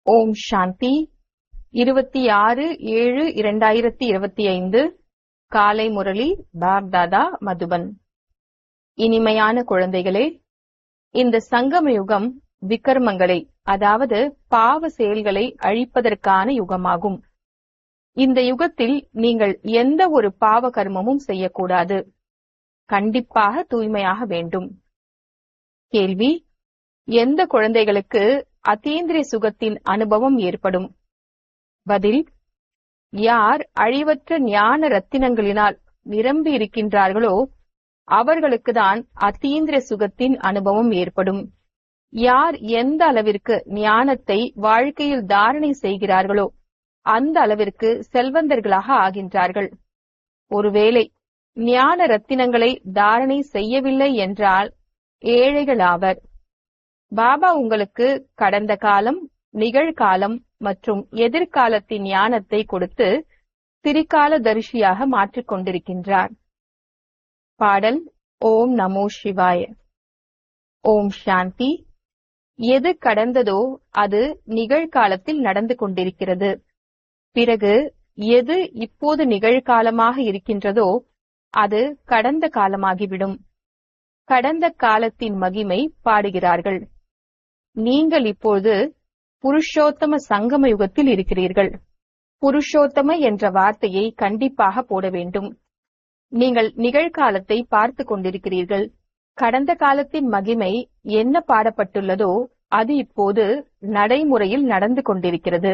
ஓம் சாந்தி 26/7/2025 காலை முரளி பாப்தாதா மதுபன். இனிமையான குழந்தைகளே, இந்த சங்கம யுகம் விக்ரமங்களை அதாவது பாவ செயல்களை அழிப்பதற்கான யுகமாகும். இந்த யுகத்தில் நீங்கள் எந்த ஒரு பாவ கர்மமும் செய்யக்கூடாது. கண்டிப்பாக தூய்மையாக வேண்டும். கேள்வி: எந்த குழந்தைகளுக்கு அதீந்திரிய சுகத்தின் அனுபவம் ஏற்படும்? பதில்: யார் அழிவற்ற ஞான ரத்தினங்களினால் நிரம்பி இருக்கின்றார்களோ அவர்களுக்குதான் அதீந்திரிய சுகத்தின் அனுபவம் ஏற்படும். யார் எந்த அளவிற்கு ஞானத்தை வாழ்க்கையில் தாரணை செய்கிறார்களோ அந்த அளவிற்கு செல்வந்தர்களாக ஆகின்றார்கள். ஒருவேளை ஞான ரத்தினங்களை தாரணை செய்யவில்லை என்றால் ஏழைகள் ஆவர். பாபா உங்களுக்கு கடந்த காலம், நிகழ்காலம் மற்றும் எதிர்காலத்தின் ஞானத்தை கொடுத்து திரிகால தரிசியாக மாற்றிக் கொண்டிருக்கின்றார். பாடல்: ஓம் நமோ சிவாய. ஓம் சாந்தி. எது கடந்ததோ அது நிகழ்காலத்தில் நடந்து கொண்டிருக்கிறது. பிறகு எது இப்போது நிகழ்காலமாக இருக்கின்றதோ அது கடந்த காலமாகிவிடும். கடந்த காலத்தின் மகிமை பாடுகிறார்கள். நீங்கள் இப்போது புருஷோத்தம சங்கம யுகத்தில் இருக்கிறீர்கள். புருஷோத்தம என்ற வார்த்தையை கண்டிப்பாக போட வேண்டும். நீங்கள் நிகழ்காலத்தை பார்த்து கொண்டிருக்கிறீர்கள். கடந்த காலத்தின் மகிமை என்ன பாடப்பட்டுள்ளதோ அது இப்போது நடைமுறையில் நடந்து கொண்டிருக்கிறது.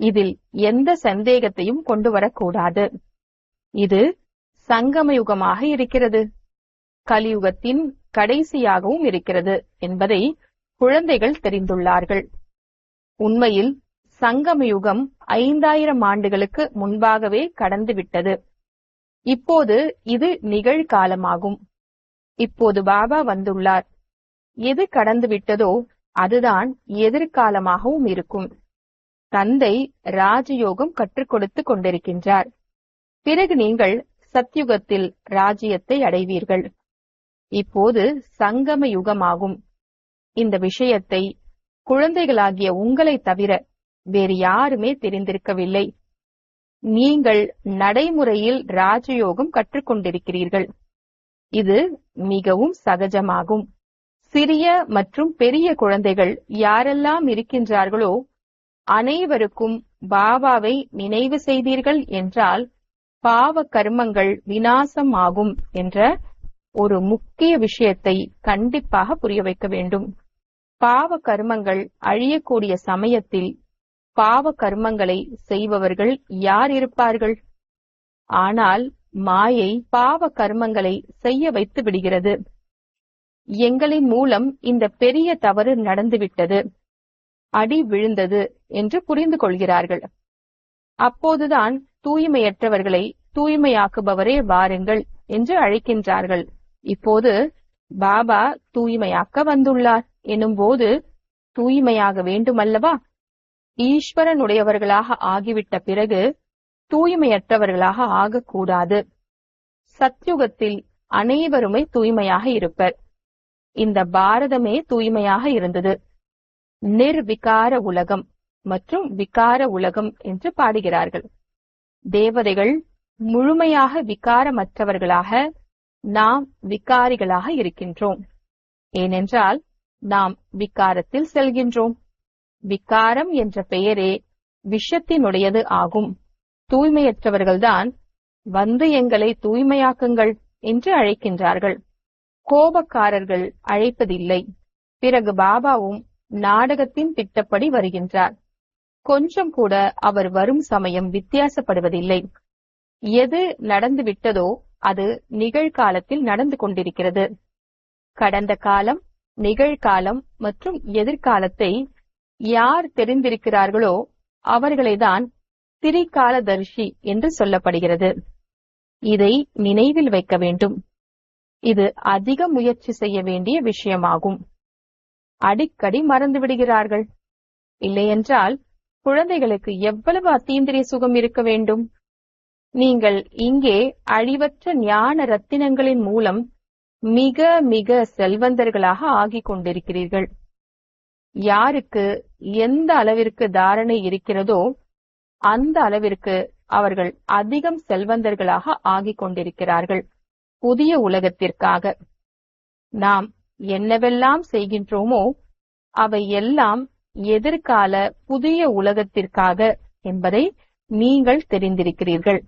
இதில் எந்த சந்தேகத்தையும் கொண்டு வரக்கூடாது. இது சங்கம யுகமாக இருக்கிறது. கலியுகத்தின் கடைசியாகவும் இருக்கிறது என்பதை குழந்தைகள் தெரிந்துள்ளார்கள். உண்மையில் சங்கம யுகம் 5000 ஆண்டுகளுக்கு முன்பாகவே கடந்துவிட்டது. இப்போது இது நிகழ்காலமாகும். இப்போது பாபா வந்துள்ளார். எது கடந்துவிட்டதோ அதுதான் எதிர்காலமாகவும் இருக்கும். தந்தை ராஜயோகம் கற்றுக் கொடுத்து கொண்டிருக்கின்றார். பிறகு நீங்கள் சத்யுகத்தில் ராஜ்யத்தை அடைவீர்கள். இப்போது சங்கம யுகமாகும். இந்த விஷயத்தை குழந்தைகளாகிய உங்களை தவிர வேறு யாருமே தெரிந்திருக்கவில்லை. நீங்கள் நடைமுறையில் ராஜயோகம் கற்றுக்கொண்டிருக்கிறீர்கள். இது மிகவும் சகஜமாகும். சிறிய மற்றும் பெரிய குழந்தைகள் யாரெல்லாம் இருக்கின்றார்களோ அனைவருக்கும் பாபாவை நினைவு செய்தீர்கள் என்றால் பாவ கர்மங்கள் விநாசம் ஆகும் என்ற ஒரு முக்கிய விஷயத்தை கண்டிப்பாக புரிய வைக்க வேண்டும். பாவ கர்மங்கள் அழியக்கூடிய சமயத்தில் பாவ கர்மங்களை செய்பவர்கள் யார் இருப்பார்கள்? ஆனால் மாயை பாவ கர்மங்களை செய்ய வைத்து விடுகிறது. எங்களின் மூலம் இந்த பெரிய தவறு நடந்துவிட்டது, அடி விழுந்தது என்று புரிந்து கொள்கிறார்கள். அப்போதுதான் தூய்மையற்றவர்களை தூய்மையாக்குபவரே வாருங்கள் என்று அழைக்கின்றார்கள். இப்போது பாபா தூய்மையாக்க வந்துள்ளார் எனும்போது தூய்மையாக வேண்டுமல்லவா? ஈஸ்வரனுடையவர்களாக ஆகிவிட்ட பிறகு தூய்மையற்றவர்களாக ஆகக்கூடாது. சத்யுகத்தில் அனைவருமே தூய்மையாக இருப்பர். இந்த பாரதமே தூய்மையாக இருந்தது. நிர்விகார உலகம் மற்றும் விகார உலகம் என்று பாடுகிறார்கள். தேவதைகள் முழுமையாக விகாரமற்றவர்களாக, நாம் விகாரிகளாக இருக்கின்றோம். ஏனென்றால் நாம் விகாரத்தில் செல்கின்றோம். விகாரம் என்ற பெயரே விஷத்தினுடையது ஆகும். தூய்மையற்றவர்கள்தான் வந்து எங்களை தூய்மையாக்குங்கள் என்று அழைக்கின்றார்கள். கோபக்காரர்கள் அழைப்பதில்லை. பிறகு பாபாவும் நாடகத்தின் திட்டப்படி வருகின்றார். கொஞ்சம் கூட அவர் வரும் சமயம் வித்தியாசப்படுவதில்லை. எது நடந்துவிட்டதோ அது நிகழ்காலத்தில் நடந்து கொண்டிருக்கிறது. கடந்த காலம், நிகழ்காலம் மற்றும் எதிர்காலத்தை யார் தெரிந்திருக்கிறார்களோ அவர்களைதான் திரிகாலதரிசி என்று சொல்லப்படுகிறது. இதை நினைவில் வைக்க வேண்டும். இது அதிக முயற்சி செய்ய வேண்டிய விஷயமாகும். அடிக்கடி மறந்து விடுகிறார்கள். இல்லையென்றால் குழந்தைகளுக்கு எவ்வளவு அதீந்திரிய சுகம் இருக்க வேண்டும்? நீங்கள் இங்கே அழிவற்ற ஞான ரத்தினங்களின் மூலம் மிக மிக செல்வந்தர்களாக ஆகிக் கொண்டிருக்கிறீர்கள். யாருக்கு எந்த அளவிற்கு தாரணை இருக்கிறதோ அந்த அளவிற்கு அவர்கள் அதிகம் செல்வந்தர்களாக ஆகிக் கொண்டிருக்கிறார்கள். புதிய உலகத்திற்காக நாம் என்னவெல்லாம் செய்கின்றோமோ அவை எல்லாம் எதிர்கால புதிய உலகத்திற்காக என்பதை நீங்கள் தெரிந்திருக்கிறீர்கள்.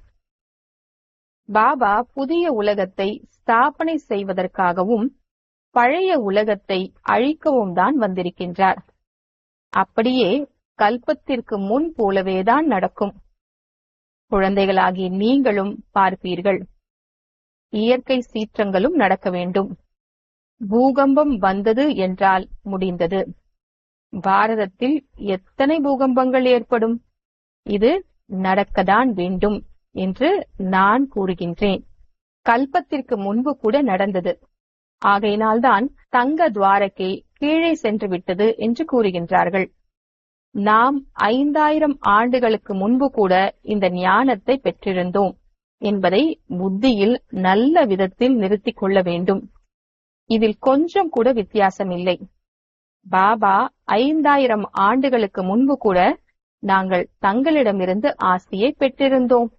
பாபா புதிய உலகத்தை ஸ்தாபனை செய்வதற்காகவும் பழைய உலகத்தை அழிக்கவும் தான் வந்திருக்கின்றார். அப்படியே கல்பத்திற்கு முன் போலவேதான் நடக்கும். குழந்தைகளாகிய நீங்களும் பார்ப்பீர்கள். இயற்கை சீற்றங்களும் நடக்க வேண்டும். பூகம்பம் வந்தது என்றால் முடிந்தது. பாரதத்தில் எத்தனை பூகம்பங்கள் ஏற்படும்? இது நடக்கத்தான் வேண்டும் என்று நான் கூறுகின்றேன். கல்பத்திற்கு முன்பு கூட நடந்தது. ஆகையினால்தான் தங்க துவாரகை கீழே சென்று விட்டது என்று கூறுகின்றார்கள். நாம் 5000 ஆண்டுகளுக்கு முன்பு கூட இந்த ஞானத்தை பெற்றிருந்தோம் என்பதை புத்தியில் நல்ல விதத்தில் நிறுத்திக் கொள்ள வேண்டும். இதில் கொஞ்சம் கூட வித்தியாசம் இல்லை. பாபா 5000 ஆண்டுகளுக்கு முன்பு கூட நாங்கள் தங்களிடமிருந்து ஆஸ்தியை பெற்றிருந்தோம்.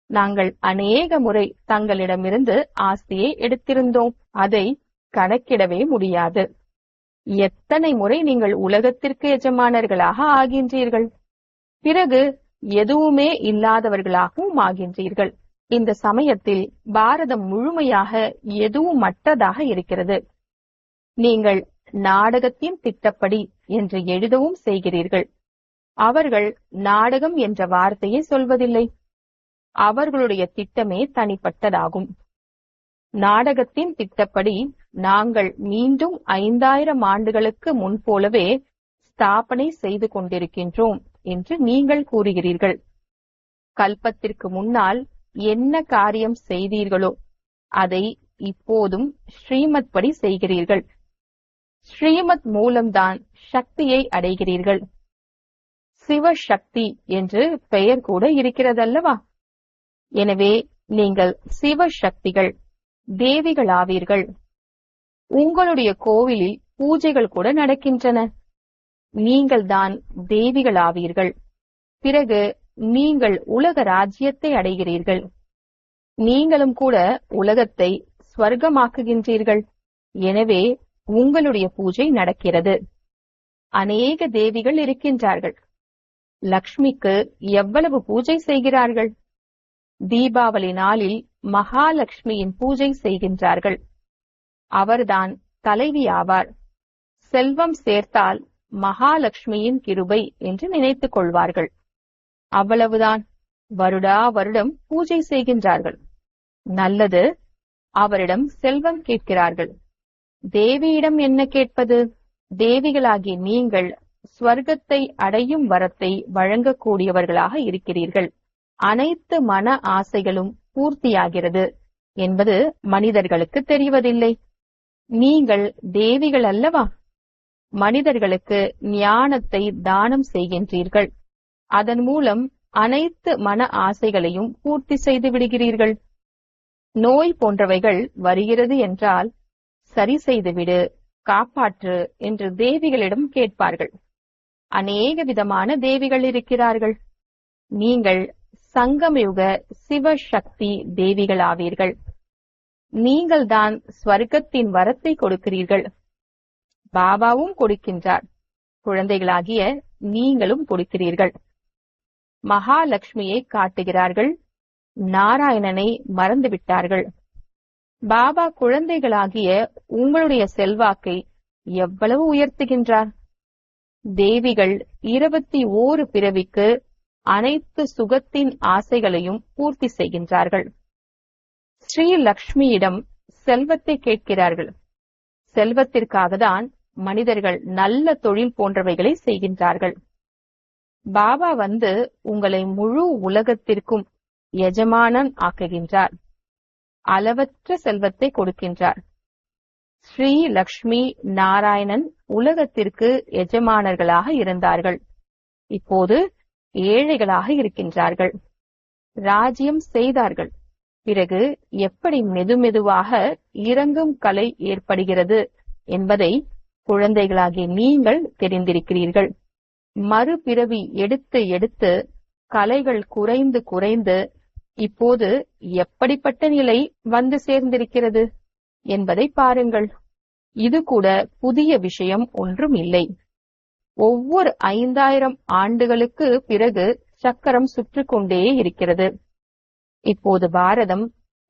நாங்கள் அநேக முறை தங்களிடமிருந்து ஆஸ்தியை எடுத்திருந்தோம். அதை கணக்கிடவே முடியாது. எத்தனை முறை நீங்கள் உலகத்திற்கு எஜமானர்களாக ஆகின்றீர்கள். பிறகு எதுவுமே இல்லாதவர்களாகவும் ஆகின்றீர்கள். இந்த சமயத்தில் பாரதம் முழுமையாக எதுவும் மற்றதாக இருக்கிறது. நீங்கள் நாடகத்தின் திட்டப்படி என்று எழுதவும் செய்கிறீர்கள். அவர்கள் நாடகம் என்ற வார்த்தையை சொல்வதில்லை. அவர்களுடைய திட்டமே தனிப்பட்டதாகும். நாடகத்தின் திட்டப்படி நாங்கள் மீண்டும் 5000 ஆண்டுகளுக்கு முன்போலவே ஸ்தாபனை செய்து கொண்டிருக்கின்றோம் என்று நீங்கள் கூறுகிறீர்கள். கல்பத்திற்கு முன்னால் என்ன காரியம் செய்தீர்களோ அதை இப்போதும் ஸ்ரீமத் படி செய்கிறீர்கள். ஸ்ரீமத் மூலம்தான் சக்தியை அடைகிறீர்கள். சிவசக்தி என்று பெயர் கூட இருக்கிறதல்லவா? எனவே நீங்கள் சிவசக்திகள், தேவிகளாவீர்கள். உங்களுடைய கோவிலில் பூஜைகள் கூட நடக்கின்றன. நீங்கள் தான் தேவிகளாவீர்கள். பிறகு நீங்கள் உலக ராஜ்யத்தை அடைகிறீர்கள். நீங்களும் கூட உலகத்தை ஸ்வர்க்கமாக்குகின்றீர்கள். எனவே உங்களுடைய பூஜை நடக்கிறது. அநேக தேவிகள் இருக்கின்றார்கள். லக்ஷ்மிக்கு எவ்வளவு பூஜை செய்கிறார்கள்? தீபாவளி நாளில் மகாலட்சுமியின் பூஜை செய்கின்றார்கள். அவர்தான் தலைவி ஆவார். செல்வம் சேர்த்தால் மகாலட்சுமியின் கிருபை என்று நினைத்துக் கொள்வார்கள். அவ்வளவுதான். வருடா வருடம் பூஜை செய்கின்றார்கள். நல்லது. அவரிடம் செல்வம் கேட்கிறார்கள். தேவியிடம் என்ன கேட்பது? தேவிகளாகிய நீங்கள் ஸ்வர்க்கத்தை அடையும் வரத்தை வழங்கக்கூடியவர்களாக இருக்கிறீர்கள். அனைத்து மன ஆசைகளும் பூர்த்தியாகிறது என்பது மனிதர்களுக்கு தெரிவதில்லை. நீங்கள் தேவிகள் அல்லவா? மனிதர்களுக்கு ஞானத்தை தானம் செய்கின்றீர்கள். அதன் மூலம் அனைத்து மன ஆசைகளையும் பூர்த்தி செய்து விடுகிறீர்கள். நோய் போன்றவைகள் வருகிறது என்றால் சரி செய்துவிடு, காப்பாற்று என்று தேவிகளிடம் கேட்பார்கள். அநேக விதமான தேவிகள் இருக்கிறார்கள். நீங்கள் சங்கமயுக சிவசக்தி தேவிகளாவீர்கள். நீங்கள்தான் ஸ்வர்க்கத்தின் வரத்தை கொடுக்கிறீர்கள். பாபாவும் கொடுக்கின்றார். குழந்தைகளாகிய நீங்களும் கொடுக்கிறீர்கள். மகாலட்சுமியை காட்டுகிறார்கள். நாராயணனை மறந்துவிட்டார்கள். பாபா குழந்தைகளாகிய உங்களுடைய செல்வாக்கை எவ்வளவு உயர்த்துகின்றார். தேவிகள் 21 பிறவிக்கு அனைத்து சுகத்தின் ஆசைகளையும் பூர்த்தி செய்கின்றார்கள். ஸ்ரீ லக்ஷ்மியிடம் செல்வத்தை கேட்கிறார்கள். செல்வத்திற்காக தான் மனிதர்கள் நல்ல தொழில் போன்றவைகளை செய்கின்றார்கள். பாபா வந்து உங்களை முழு உலகத்திற்கும் எஜமானன் ஆக்குகின்றார். அளவற்ற செல்வத்தை கொடுக்கின்றார். ஸ்ரீ லக்ஷ்மி நாராயணன் உலகத்திற்கு எஜமானர்களாக இருந்தார்கள். இப்போது ஏழைகளாக இருக்கின்றார்கள். ராஜ்யம் செய்தார்கள். பிறகு எப்படி மெதுமெதுவாக இறங்கும் கலை ஏற்படுகிறது என்பதை குழந்தைகளாகிய நீங்கள் தெரிந்திருக்கிறீர்கள். மறுபிறவி எடுத்து எடுத்து கலைகள் குறைந்து குறைந்து இப்போது எப்படிப்பட்ட நிலை வந்து சேர்ந்திருக்கிறது என்பதை பாருங்கள். இது கூட புதிய விஷயம் ஒன்றும் இல்லை. ஒவ்வொரு 5000 ஆண்டுகளுக்கு பிறகு சக்கரம் சுற்றிக் கொண்டே இருக்கிறது. இப்போது பாரதம்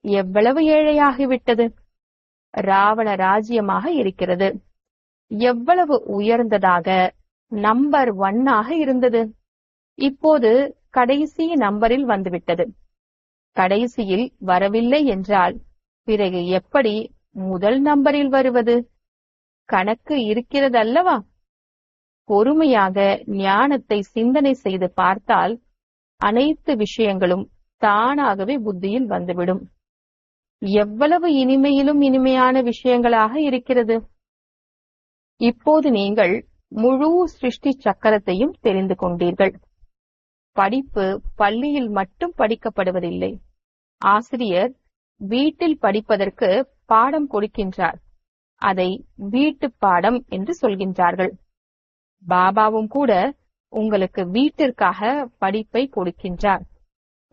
எவ்வளவு ஏழையாகிவிட்டது. ராவண ராஜ்யமாக இருக்கிறது. எவ்வளவு உயர்ந்ததாக நம்பர் 1 இருந்தது. இப்போது கடைசி நம்பரில் வந்துவிட்டது. கடைசியில் வரவில்லை என்றால் பிறகு எப்படி முதல் நம்பரில் வருவது? கணக்கு இருக்கிறதல்லவா? பொறுமையாக ஞானத்தை சிந்தனை செய்து பார்த்தால் அனைத்து விஷயங்களும் தானாகவே புத்தியில் வந்துவிடும். எவ்வளவு இனிமையிலும் இனிமையான விஷயங்களாக இருக்கிறது. இப்போது நீங்கள் முழு சிருஷ்டி சக்கரத்தையும் தெரிந்து கொண்டீர்கள். படிப்பு பள்ளியில் மட்டும் படிக்கப்படுவதில்லை. ஆசிரியர் வீட்டில் படிப்பதற்கு பாடம் கொடுக்கின்றார். அதை வீட்டு பாடம் என்று சொல்கின்றார்கள். பாபாவும் கூட உங்களுக்கு வீட்டிற்காக படிப்பை கொடுக்கின்றார்.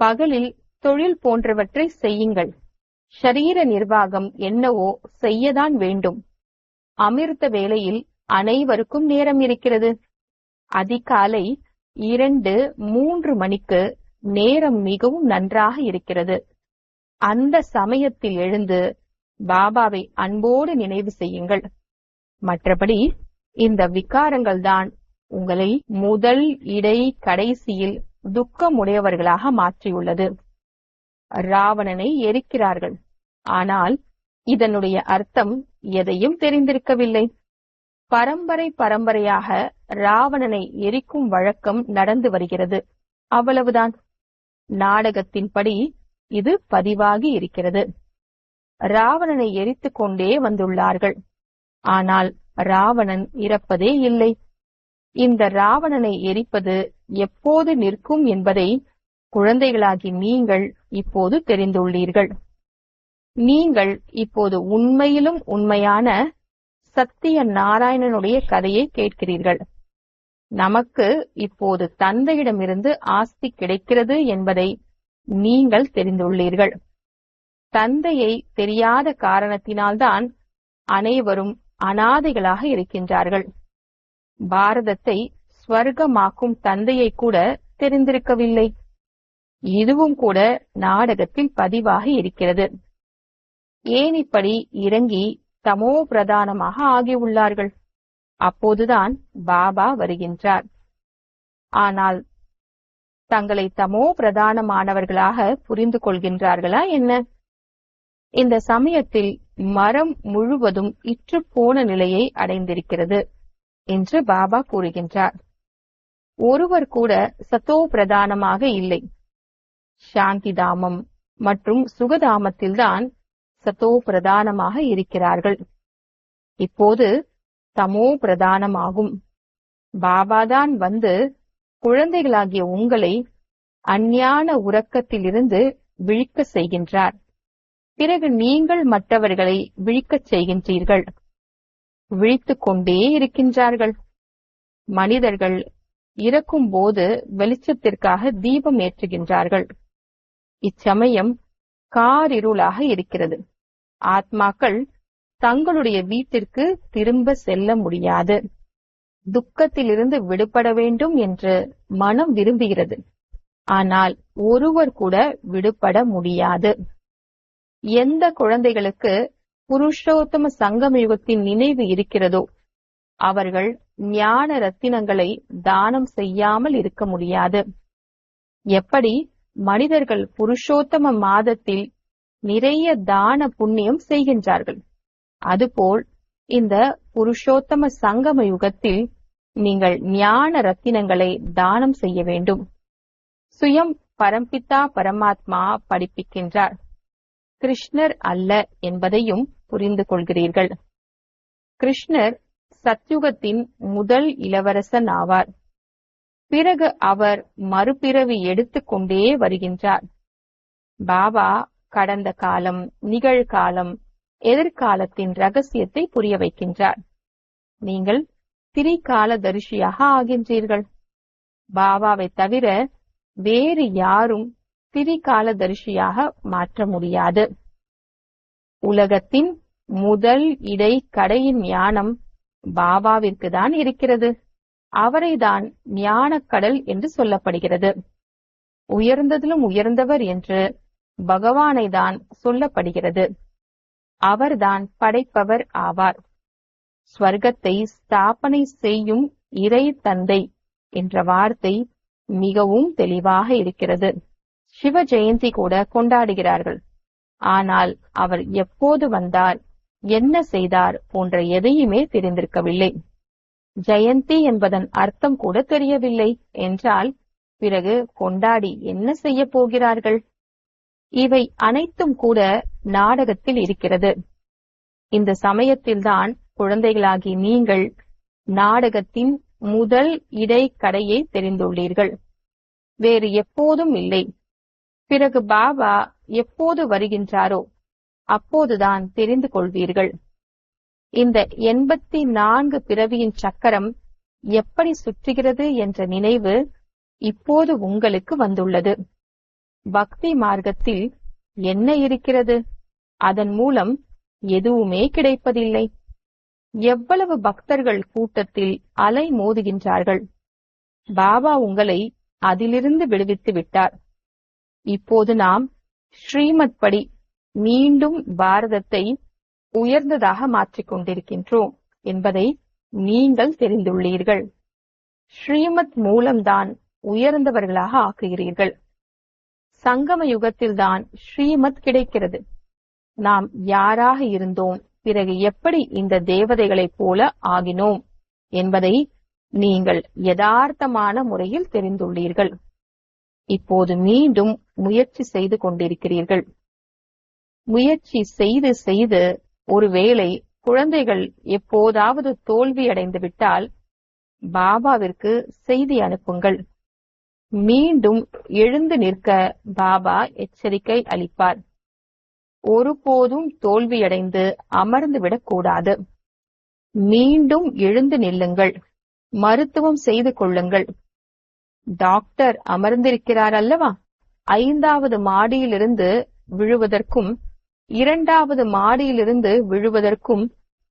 பகலில் தொழில் போன்றவற்றை செய்யுங்கள். ஷரீர நிர்வாகம் என்னவோ செய்யதான் வேண்டும். அமிர்த வேளையில் அனைவருக்கும் நேரம் இருக்கிறது. அதிகாலை 2-3 மணிக்கு நேரம் மிகவும் நன்றாக இருக்கிறது. அந்த சமயத்தில் எழுந்து பாபாவை அன்போடு நினைவு செய்யுங்கள். மற்றபடி இந்த விகாரங்கள் தான் உங்களை முதல் இடை கடைசியில் துக்கமுடையவர்களாக மாற்றியுள்ளது. ராவணனை எரிக்கிறார்கள். ஆனால் இதனுடைய அர்த்தம் எதையும் தெரிந்திருக்கவில்லை. பரம்பரையாக ராவணனை எரிக்கும் வழக்கம் நடந்து வருகிறது. அவ்வளவுதான். நாடகத்தின்படி இது பதிவாகி இருக்கிறது. ராவணனை எரித்துக் கொண்டே வந்துள்ளார்கள். ஆனால் ராவணன் இறப்பதே இல்லை. இந்த ராவணனை எரிப்பது எப்போது நிற்கும் என்பதை குழந்தைகளாகி நீங்கள் இப்போது தெரிந்துள்ளீர்கள். நீங்கள் இப்போது உண்மையிலும் உண்மையான சத்திய நாராயணனுடைய கதையை கேட்கிறீர்கள். நமக்கு இப்போது தந்தையிடமிருந்து ஆஸ்தி கிடைக்கிறது என்பதை நீங்கள் தெரிந்துள்ளீர்கள். தந்தையை தெரியாத காரணத்தினால்தான் அனைவரும் அனாதைகளாக இருக்கின்றார்கள். பாரதத்தை ஸ்வர்க்கமாக்கும் தந்தையை கூட தெரிந்திருக்கவில்லை. இதுவும் கூட நாடகத்தில் பதிவாகி இருக்கிறது. ஏன் இப்படி இறங்கி தமோ பிரதானமாக ஆகியுள்ளார்கள்? அப்போதுதான் பாபா வருகின்றார். ஆனால் தங்களை தமோ பிரதானமானவர்களாக புரிந்து கொள்கின்றார்களா என்ன? இந்த சமயத்தில் மரம் முழுவதும் இற்று போன நிலையை அடைந்திருக்கிறது என்று பாபா கூறுகின்றார். ஒருவர் கூட சத்தோ பிரதானமாக இல்லை. சாந்தி தாமம் மற்றும் சுகதாமத்தில்தான் சத்தோ பிரதானமாக இருக்கிறார்கள். இப்போது தமோ பிரதானமாகும். பாபாதான் வந்து குழந்தைகளாகிய உங்களை அஞ்ஞான உறக்கத்திலிருந்து விழிக்க செய்கின்றார். பிறகு நீங்கள் மற்றவர்களை விழிக்கச் செய்கின்றீர்கள். விழித்துக் கொண்டே இருக்கின்றார்கள். மனிதர்கள் இறக்கும் போது வெளிச்சத்திற்காக தீபம் ஏற்றுகின்றார்கள். இச்சமயம் காரிருளாக இருக்கிறது. ஆத்மாக்கள் தங்களுடைய வீட்டிற்கு திரும்ப செல்ல முடியாது. துக்கத்திலிருந்து விடுபட வேண்டும் என்று மனம் விரும்புகிறது. ஆனால் ஒருவர் கூட விடுபட முடியாது. எந்த குழந்தைகளுக்கு புருஷோத்தம சங்கமயுகத்தின் நினைவு இருக்கிறதோ அவர்கள் ஞான ரத்தினங்களை தானம் செய்யாமல் இருக்க முடியாது. எப்படி மனிதர்கள் புருஷோத்தம மாதத்தில் நிறைய தான புண்ணியம் செய்கின்றார்கள், அதுபோல் இந்த புருஷோத்தம சங்கம யுகத்தில் நீங்கள் ஞான ரத்தினங்களை தானம் செய்ய வேண்டும். சுயம் பரம்பிதா பரமாத்மா படிப்பிக்கின்றார். கிருஷ்ணர் அல்ல என்பதையும் புரிந்து கொள்கிறீர்கள். கிருஷ்ணர் சத்யுகத்தின் முதல் இளவரசன் ஆவார். பிறகு அவர் மறுபிறவி எடுத்துக் கொண்டே வருகின்றார். பாபா கடந்த காலம், நிகழ்காலம், எதிர்காலத்தின் ரகசியத்தை புரிய வைக்கின்றார். நீங்கள் திரிகாலதரிசியாக ஆகின்றீர்கள். பாபாவை தவிர வேறு யாரும் திரிகாலதரிசியாக மாற்ற முடியாது. உலகத்தின் முதல் இடை கடையின் ஞானம் பாபாவிற்கு தான் இருக்கிறது. அவரைதான் ஞானக்கடல் என்று சொல்லப்படுகிறது. உயர்ந்ததிலும் உயர்ந்தவர் என்று பகவானை தான் சொல்லப்படுகிறது. அவர்தான் படைப்பவர் ஆவார். ஸ்வர்க்கத்தை ஸ்தாபனை செய்யும் இறை தந்தை என்ற வார்த்தை மிகவும் தெளிவாக இருக்கிறது. சிவ ஜெயந்தி கூட கொண்டாடுகிறார்கள். ஆனால் அவர் எப்போது வந்தார், என்ன செய்தார் போன்ற எதையுமே தெரிந்திருக்கவில்லை. ஜெயந்தி என்பதன் அர்த்தம் கூட தெரியவில்லை என்றால் பிறகு கொண்டாடி என்ன செய்ய போகிறார்கள்? இவை அனைத்தும் கூட நாடகத்தில் இருக்கிறது. இந்த சமயத்தில்தான் குழந்தைகளாகி நீங்கள் நாடகத்தின் முதல் இடைக்கடையை தெரிந்துள்ளீர்கள். வேறு எப்போதும் இல்லை. பிறகு பாபா எப்போது வருகின்றாரோ அப்போதுதான் தெரிந்து கொள்வீர்கள். இந்த 84 பிறவியின் சக்கரம் எப்படி சுற்றுகிறது என்ற நினைவு இப்போது உங்களுக்கு வந்துள்ளது. பக்தி மார்க்கத்தில் என்ன இருக்கிறது? அதன் மூலம் எதுவுமே கிடைப்பதில்லை. எவ்வளவு பக்தர்கள் கூட்டத்தில் அலை மோதுகின்றார்கள். பாபா உங்களை அதிலிருந்து விடுவித்து விட்டார். இப்போது நாம் ஸ்ரீமத் படி மீண்டும் பாரதத்தை உயர்ந்ததாக மாற்றிக் கொண்டிருக்கின்றோம் என்பதை நீங்கள் தெரிந்துள்ளீர்கள். ஸ்ரீமத் மூலம்தான் உயர்ந்தவர்களாக ஆக்குகிறீர்கள். சங்கம யுகத்தில்தான் ஸ்ரீமத் கிடைக்கிறது. நாம் யாராக இருந்தோம், பிறகு எப்படி இந்த தேவதைகளைப் போல ஆகினோம் என்பதை நீங்கள் யதார்த்தமான முறையில் தெரிந்துள்ளீர்கள். இப்போது மீண்டும் முயற்சி செய்து கொண்டிருக்கிறீர்கள். முயற்சி செய்து செய்து ஒருவேளை குழந்தைகள் எப்போதாவது தோல்வியடைந்து விட்டால் பாபாவிற்கு செய்தி அனுப்புங்கள். மீண்டும் எழுந்து நிற்க பாபா எச்சரிக்கை அளிப்பார். ஒருபோதும் தோல்வியடைந்து அமர்ந்து விடக்கூடாது. மீண்டும் எழுந்து நில்லுங்கள். மருத்துவம் செய்து கொள்ளுங்கள். டாக்டர் அமர்ந்திருக்கிறார் அல்லவா? 5வது மாடியிலிருந்து விழுவதற்கும் 2வது மாடியிலிருந்து விழுவதற்கும்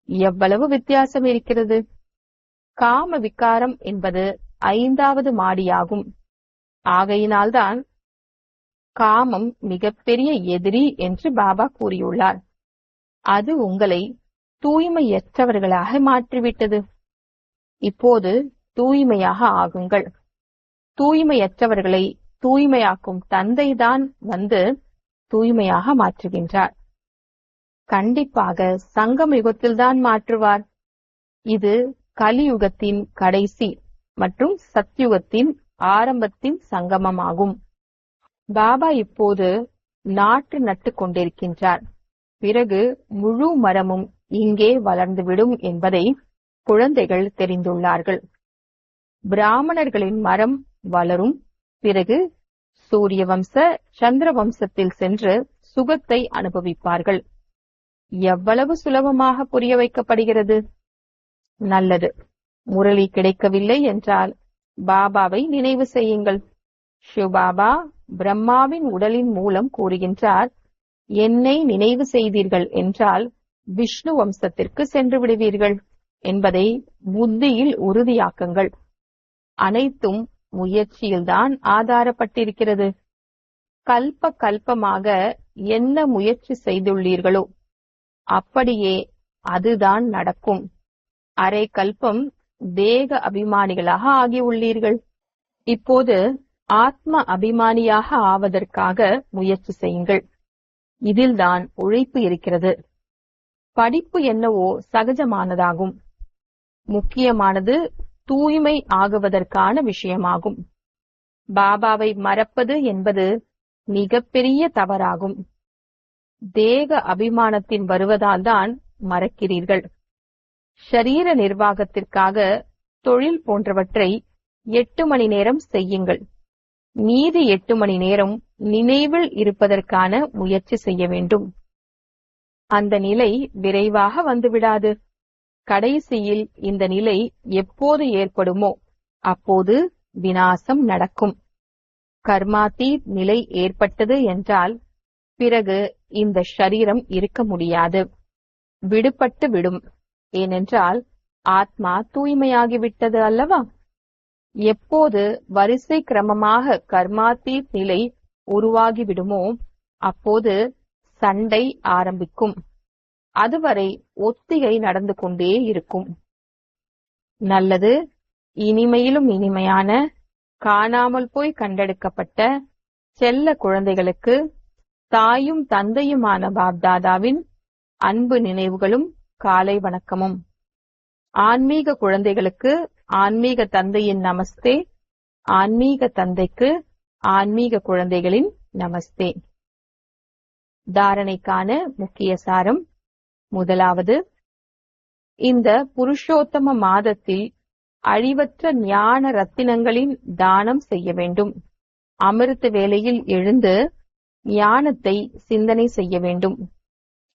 எவ்வளவு வித்தியாசம் இருக்கிறது? காம விகாரம் என்பது 5வது மாடியாகும். ஆகையினால்தான் காமம் மிகப்பெரிய எதிரி என்று பாபா கூறியுள்ளார். அது உங்களை தூய்மையற்றவர்களாக மாற்றிவிட்டது. இப்போது தூய்மையாக ஆகுங்கள். தூய்மையற்றவர்களை தூய்மையாக்கும் தந்தைதான் வந்து தூய்மையாக மாற்றுகின்றார். கண்டிப்பாக சங்கம யுகத்தில்தான் மாற்றுவார். இது கலியுகத்தின் கடைசி மற்றும் சத்யுகத்தின் ஆரம்பத்தின் சங்கமமாகும். பாபா இப்போது நாற்று நட்டு கொண்டிருக்கின்றார். பிறகு முழு மரமும் இங்கே வளர்ந்துவிடும் என்பதை குழந்தைகள் தெரிந்துள்ளார்கள். பிராமணர்களின் மரம் வளரும். பிறகு சூரிய வம்ச சந்திர வம்சத்தில் சென்று சுகத்தை அனுபவிப்பார்கள். எவ்வளவு சுலபமாக புரிய வைக்கப்படுகிறது. நல்லது. முரளி கிடைக்கவில்லை என்றால் பாபாவை நினைவு செய்யுங்கள். சிவபாபா பிரம்மாவின் உடலின் மூலம் கூறுகின்றார், என்னை நினைவு செய்தீர்கள் என்றால் விஷ்ணு வம்சத்திற்கு சென்று விடுவீர்கள் என்பதை புத்தியில் உறுதியாக்குங்கள். அனைத்தும் முயற்சியில்தான் ஆதாரப்பட்டிருக்கிறது. கல்ப கல்பமாக என்ன முயற்சி செய்துள்ளீர்களோ அப்படியே அதுதான் நடக்கும். அரை கல்பம் தேக அபிமானிகளாக ஆகியுள்ளீர்கள். இப்போது ஆத்ம அபிமானியாக ஆவதற்காக முயற்சி செய்யுங்கள். இதில்தான் உழைப்பு இருக்கிறது. படிப்பு என்னவோ சகஜமானதாகும். முக்கியமானது தூய்மை ஆகுவதற்கான விஷயமாகும். பாபாவை மறப்பது என்பது மிகப்பெரிய தவறாகும். தேக அபிமானத்தின் வருவதால் தான் மறக்கிறீர்கள். ஷரீர நிர்வாகத்திற்காக தொழில் போன்றவற்றை 8 மணி நேரம் செய்யுங்கள். மீதி 8 மணி நேரம் நினைவில் இருப்பதற்கான முயற்சி செய்ய வேண்டும். அந்த நிலை விரைவாக வந்துவிடாது. கடைசியில் இந்த நிலை எப்போது ஏற்படுமோ அப்போது விநாசம் நடக்கும். கர்மாதீத் நிலை ஏற்பட்டது என்றால் பிறகு இந்த ஷரீரம் இருக்க முடியாது, விடுபட்டு விடும். ஏனென்றால் ஆத்மா தூய்மையாகிவிட்டது அல்லவா? எப்போது வரிசை கிரமமாக கர்மாதீத் நிலை உருவாகிவிடுமோ அப்போது சண்டை ஆரம்பிக்கும். அதுவரை ஒத்திகை நடந்து கொண்டே இருக்கும். நல்லது, இனிமையிலும் இனிமையான காணாமல் போய் கண்டெடுக்கப்பட்ட செல்ல குழந்தைகளுக்கு தாயும் தந்தையுமான பாப்தாதாவின் அன்பு நினைவுகளும் காலை வணக்கமும். ஆன்மீக குழந்தைகளுக்கு ஆன்மீக தந்தையின் நமஸ்தே, ஆன்மீக தந்தைக்கு ஆன்மீக குழந்தைகளின் நமஸ்தே. தாரணைக்கான முக்கிய சாரம். முதலாவது, இந்த புருஷோத்தம மாதத்தில் அழிவற்ற ஞான ரத்தினங்களின் தானம் செய்ய வேண்டும். அமிர்த வேளையில் எழுந்து ஞானத்தை சிந்தனை செய்ய வேண்டும்.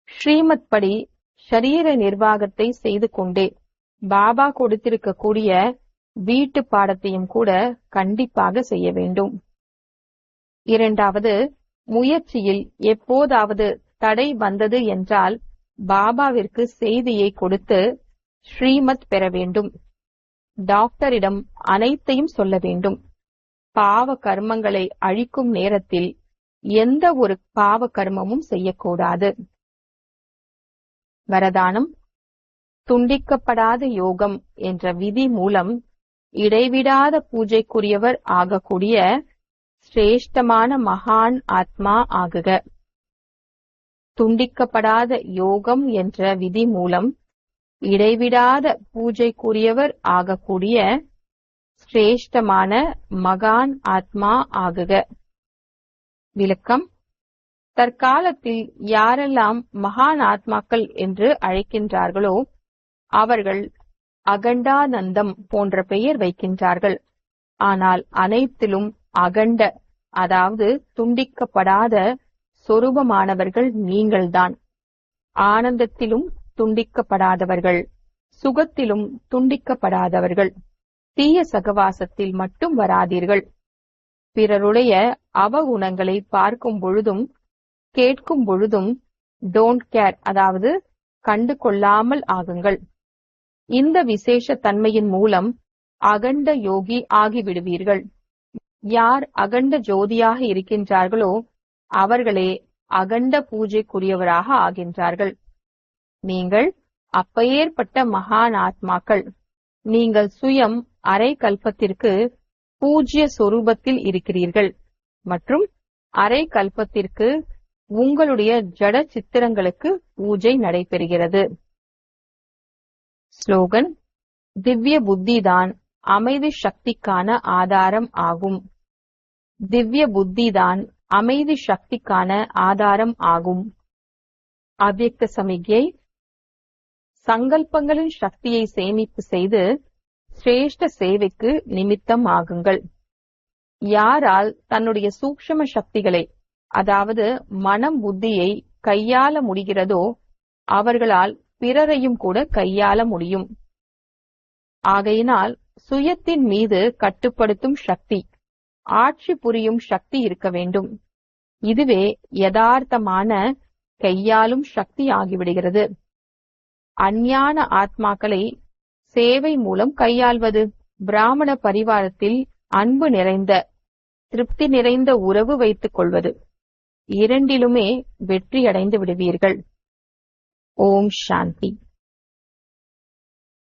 ஸ்ரீமத் படி ஷரீர நிர்வாகத்தை செய்து கொண்டே பாபா கொடுத்திருக்கக்கூடிய வீட்டு பாடத்தையும் கூட கண்டிப்பாக செய்ய வேண்டும். இரண்டாவது, முயற்சியில் எப்போதாவது தடை வந்தது என்றால் பாபாவிற்கு செய்தியை கொடுத்து ஸ்ரீமத் பெற வேண்டும். டாக்டரிடம் அனைத்தையும் சொல்ல வேண்டும். பாவ கர்மங்களை அழிக்கும் நேரத்தில் எந்த ஒரு பாவ கர்மமும் செய்யக்கூடாது. வரதானம். துண்டிக்கப்படாத யோகம் என்ற விதி மூலம் இடைவிடாத பூஜைக்குரியவர் ஆகக்கூடிய சிரேஷ்டமான மகான் ஆத்மா ஆகுக. துண்டிக்கப்படாத யோகம் என்ற விதி மூலம் இடைவிடாத பூஜைக்குரியவர் ஆகக்கூடிய சிரேஷ்டமான மகான் ஆத்மா ஆகுக. விளக்கம். தற்காலத்தில் யாரெல்லாம் மகான் ஆத்மாக்கள் என்று அழைக்கின்றார்களோ அவர்கள் அகண்டானந்தம் போன்ற பெயர் வைக்கின்றார்கள். ஆனால் அனைத்திலும் அகண்ட, அதாவது துண்டிக்கப்படாத சொரூபமானவர்கள் நீங்கள்தான். ஆனந்தத்திலும் துண்டிக்கப்படாதவர்கள், சுகத்திலும் துண்டிக்கப்படாதவர்கள். தீய சகவாசத்தில் மட்டும் வராதீர்கள். பிறருடைய அவகுணங்களை பார்க்கும் பொழுதும் கேட்கும் பொழுதும் டோன்ட் கேர், அதாவது கண்டு கொள்ளாமல் ஆகுங்கள். இந்த விசேஷ தன்மையின் மூலம் அகண்ட யோகி ஆகிவிடுவீர்கள். யார் அகண்ட ஜோதியாக இருக்கின்றார்களோ அவர்களே அகண்ட பூஜைக்குரியவராக ஆகின்றார்கள். நீங்கள் அப்பேற்பட்ட மகான் ஆத்மாக்கள். நீங்கள் சுயம் அரை கல்பத்திற்கு பூஜ்ய சொரூபத்தில் இருக்கிறீர்கள் மற்றும் அரை கல்பத்திற்கு உங்களுடைய ஜட சித்திரங்களுக்கு பூஜை நடைபெறுகிறது. ஸ்லோகன். திவ்ய புத்திதான் அமைதி சக்திக்கான ஆதாரம் ஆகும். திவ்ய புத்திதான் அமைதி சக்திக்கான ஆதாரம் ஆகும். அவ்யக்த சமிக்ஞை. சங்கல்பங்களின் சக்தியை சேமிப்பு செய்து சிரேஷ்ட சேவைக்கு நிமித்தம் ஆகுங்கள். யாரால் தன்னுடைய சூக்ஷ்ம சக்திகளை, அதாவது மனம் புத்தியை கையாள முடிகிறதோ அவர்களால் பிறரையும் கூட கையாள முடியும். ஆகையினால் சுயத்தின் மீது கட்டுப்படுத்தும் சக்தி, ஆட்சி புரியும் சக்தி இருக்க வேண்டும். இதுவே யதார்த்தமான கையாளும் சக்தி ஆகிவிடுகிறது. அஞ்ஞான ஆத்மாக்களை சேவை மூலம் கையாள்வது. பிராமண பரிவாரத்தில் அன்பு நிறைந்த, திருப்தி நிறைந்த உறவு வைத்துக் கொள்வது. இரண்டிலுமே வெற்றியடைந்து விடுவீர்கள். ஓம் சாந்தி.